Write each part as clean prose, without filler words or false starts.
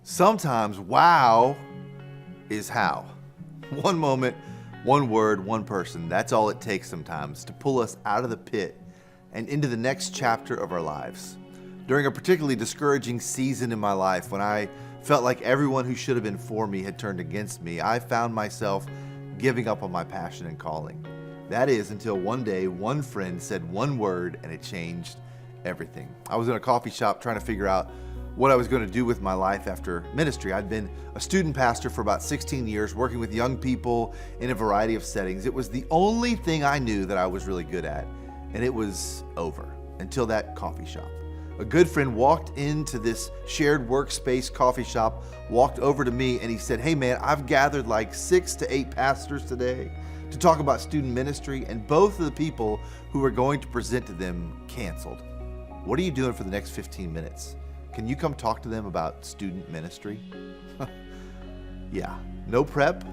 Sometimes wow is how. One moment, one word, one person. That's all it takes sometimes to pull us out of the pit and into the next chapter of our lives. During a particularly discouraging season in my life, when I felt like everyone who should have been for me had turned against me, I found myself giving up on my passion and calling. That is until one day, one friend said one word and it changed everything. I was in a coffee shop trying to figure out what I was going to do with my life after ministry. I'd been a student pastor for about 16 years, working with young people in a variety of settings. It was the only thing I knew that I was really good at, and it was over until that coffee shop. A good friend walked into this shared workspace coffee shop, walked over to me, and he said, "Hey man, I've gathered like 6 to 8 pastors today to talk about student ministry, and both of the people who were going to present to them canceled. What are you doing for the next 15 minutes? Can you come talk to them about student ministry?" Yeah, no prep,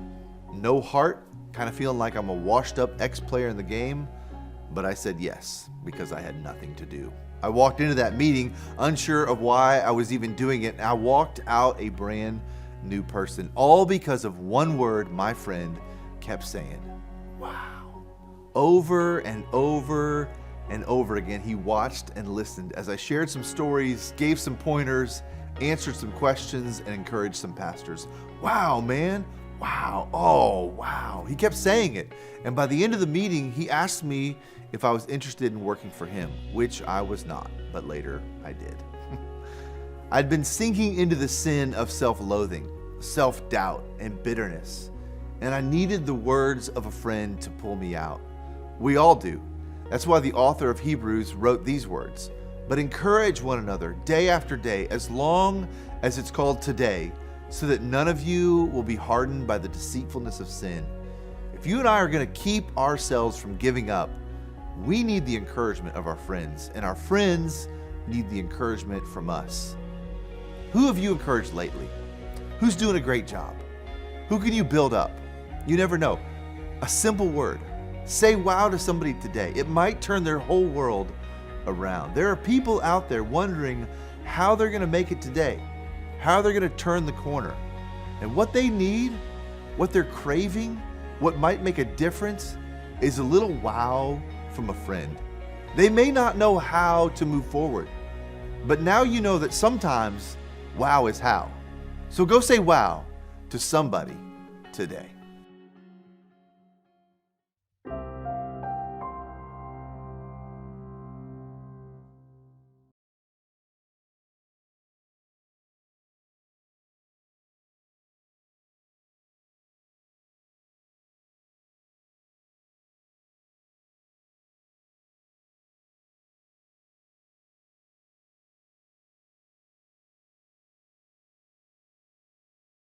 no heart, kind of feeling like I'm a washed up ex-player in the game, but I said yes because I had nothing to do. I walked into that meeting unsure of why I was even doing it, and I walked out a brand new person, all because of one word my friend kept saying, "Wow." Over and over and over again, he watched and listened as I shared some stories, gave some pointers, answered some questions, and encouraged some pastors. "Wow, man. Wow. Oh, wow." He kept saying it. And by the end of the meeting, he asked me if I was interested in working for him, which I was not, but later I did. I'd been sinking into the sin of self-loathing, self-doubt, and bitterness, and I needed the words of a friend to pull me out. We all do. That's why the author of Hebrews wrote these words, "But encourage one another day after day, as long as it's called today, so that none of you will be hardened by the deceitfulness of sin." If you and I are going to keep ourselves from giving up, we need the encouragement of our friends, and our friends need the encouragement from us. Who have you encouraged lately? Who's doing a great job? Who can you build up? You never know. A simple word. Say wow to somebody today. It might turn their whole world around. There are people out there wondering how they're going to make it today, how they're going to turn the corner. And what they need, what they're craving, what might make a difference is a little wow from a friend. They may not know how to move forward, but now you know that sometimes wow is how. So go say wow to somebody today.